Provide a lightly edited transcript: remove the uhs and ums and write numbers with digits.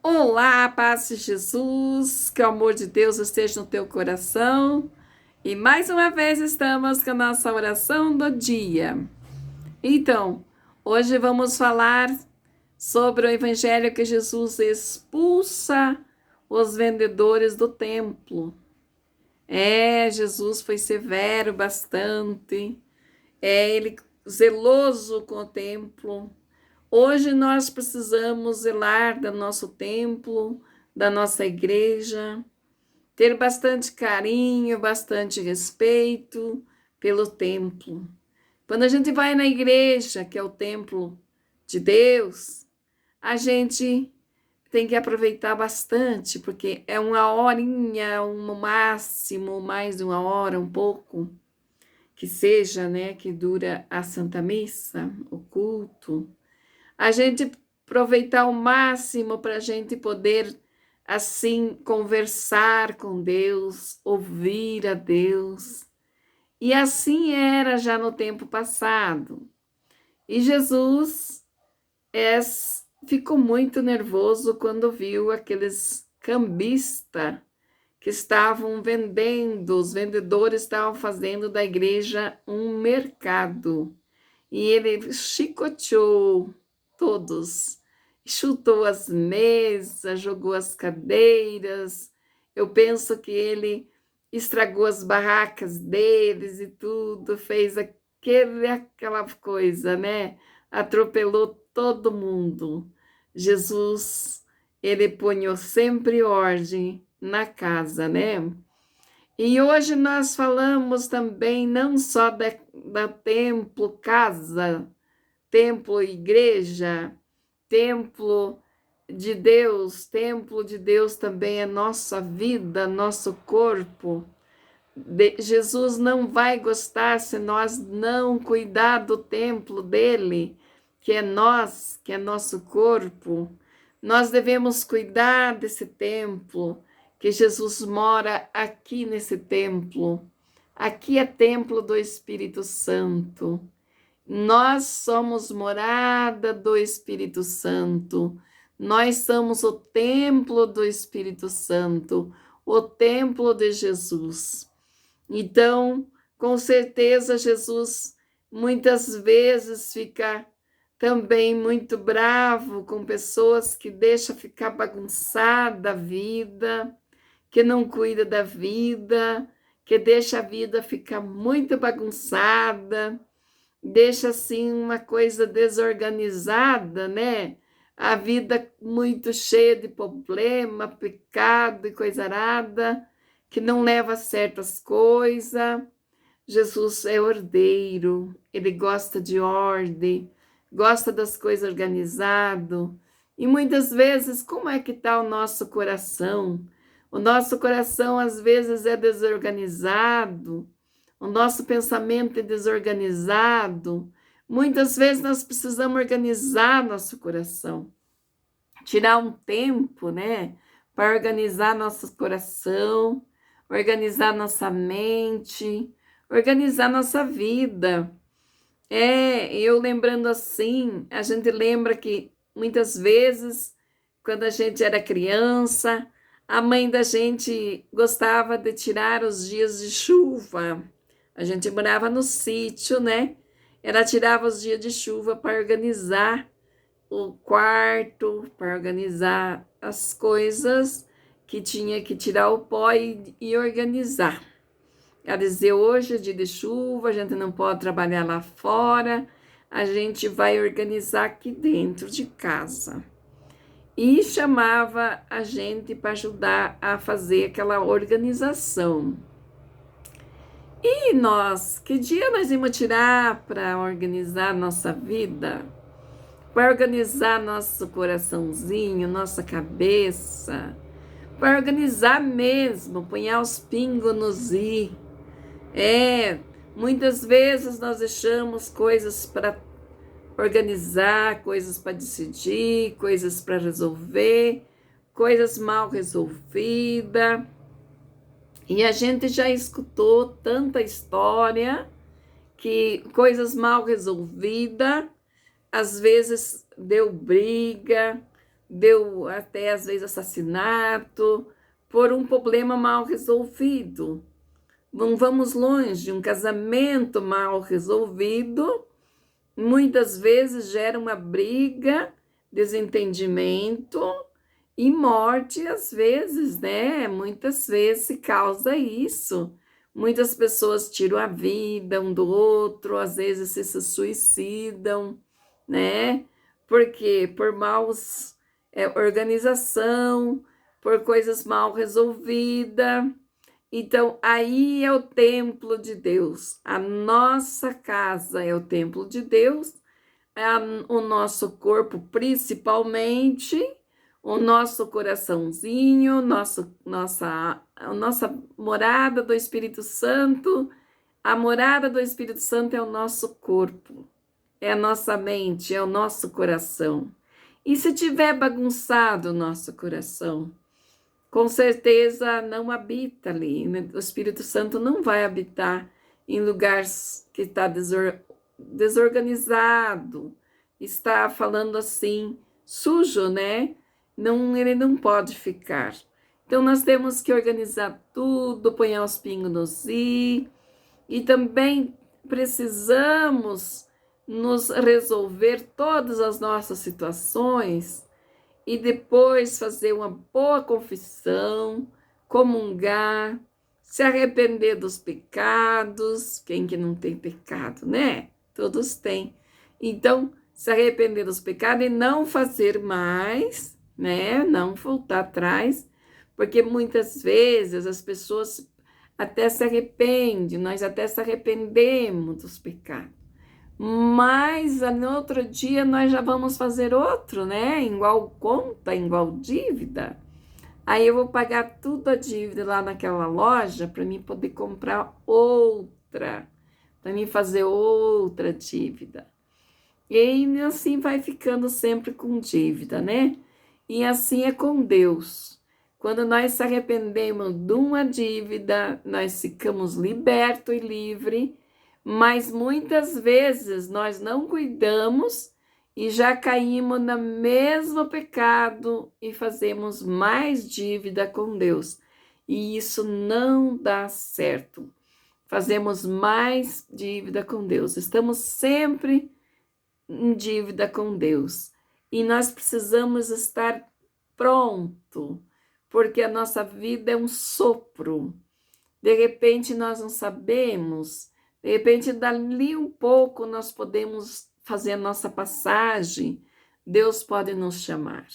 Olá, paz de Jesus, que o amor de Deus esteja no teu coração. E mais uma vez estamos com a nossa oração do dia. Então, hoje vamos falar sobre o evangelho que Jesus expulsa os vendedores do templo. Jesus foi severo bastante, ele zeloso com o templo. Hoje nós precisamos zelar do nosso templo, da nossa igreja, ter bastante carinho, bastante respeito pelo templo. Quando a gente vai na igreja, que é o templo de Deus, a gente tem que aproveitar bastante, porque é uma horinha, um máximo, mais de uma hora, um pouco, que seja, né, que dura a Santa Missa, o culto. A gente aproveitar o máximo para a gente poder, assim, conversar com Deus, ouvir a Deus. E assim era já no tempo passado. E Jesus ficou muito nervoso quando viu aqueles cambistas que estavam vendendo, os vendedores estavam fazendo da igreja um mercado. E ele chicoteou todos, chutou as mesas, jogou as cadeiras. Eu penso que ele estragou as barracas deles e tudo, fez aquela coisa, né? Atropelou todo mundo. Jesus, ele ponhou sempre ordem na casa, né? E hoje nós falamos também não só da templo, casa, templo, igreja, templo de Deus também é nossa vida, nosso corpo. Jesus não vai gostar se nós não cuidar do templo dele, que é nós, que é nosso corpo. Nós devemos cuidar desse templo, que Jesus mora aqui nesse templo. Aqui é templo do Espírito Santo. Nós somos morada do Espírito Santo. Nós somos o templo do Espírito Santo, o templo de Jesus. Então, com certeza, Jesus muitas vezes fica também muito bravo com pessoas que deixam ficar bagunçada a vida, que não cuida da vida, que deixa a vida ficar muito bagunçada, deixa assim uma coisa desorganizada, né? A vida muito cheia de problema, pecado e coisa arada, que não leva a certas coisas. Jesus é ordeiro, ele gosta de ordem, gosta das coisas organizadas. E muitas vezes, como é que está o nosso coração? O nosso coração, às vezes, é desorganizado, o nosso pensamento é desorganizado. Muitas vezes nós precisamos organizar nosso coração, tirar um tempo, né, para organizar nosso coração, organizar nossa mente, organizar nossa vida. Eu lembrando assim, a gente lembra que muitas vezes, quando a gente era criança, a mãe da gente gostava de tirar os dias de chuva. A gente morava no sítio, né? Ela tirava os dias de chuva para organizar o quarto, para organizar as coisas que tinha que tirar o pó e organizar. Ela dizia, hoje é dia de chuva, a gente não pode trabalhar lá fora, a gente vai organizar aqui dentro de casa. E chamava a gente para ajudar a fazer aquela organização. E nós, que dia nós íamos tirar para organizar nossa vida? Para organizar nosso coraçãozinho, nossa cabeça? Para organizar mesmo, punhar os pingos nos i. Muitas vezes nós deixamos coisas para organizar, coisas para decidir, coisas para resolver, coisas mal resolvidas. E a gente já escutou tanta história que coisas mal resolvidas, às vezes deu briga, deu até às vezes assassinato por um problema mal resolvido. Não vamos longe, um casamento mal resolvido muitas vezes gera uma briga, desentendimento e morte, às vezes, né? Muitas vezes se causa isso. Muitas pessoas tiram a vida um do outro, às vezes se suicidam, né? Por quê? Por maus organização, por coisas mal resolvidas. Então, aí é o templo de Deus. A nossa casa é o templo de Deus, o nosso corpo principalmente, o nosso coraçãozinho, a nossa morada do Espírito Santo. A morada do Espírito Santo é o nosso corpo, é a nossa mente, é o nosso coração. E se tiver bagunçado o nosso coração, com certeza não habita ali, né? O Espírito Santo não vai habitar em lugares que está desorganizado, está falando assim, sujo, né? Não, ele não pode ficar. Então nós temos que organizar tudo, pôr os pingos nos i, e também precisamos nos resolver todas as nossas situações e depois fazer uma boa confissão, comungar, se arrepender dos pecados. Quem que não tem pecado, né? Todos têm. Então, se arrepender dos pecados e não fazer mais, né? Não voltar atrás, porque muitas vezes as pessoas até se arrependem, nós até se arrependemos dos pecados. Mas no outro dia nós já vamos fazer outro, né? Igual conta, igual dívida. Aí eu vou pagar tudo a dívida lá naquela loja para mim poder comprar outra, para mim fazer outra dívida. E assim vai ficando sempre com dívida, né? E assim é com Deus. Quando nós se arrependemos de uma dívida, nós ficamos libertos e livres, mas muitas vezes nós não cuidamos e já caímos no mesmo pecado e fazemos mais dívida com Deus. E isso não dá certo. Fazemos mais dívida com Deus. Estamos sempre em dívida com Deus. E nós precisamos estar pronto, porque a nossa vida é um sopro. De repente nós não sabemos, de repente dali um pouco nós podemos fazer a nossa passagem, Deus pode nos chamar.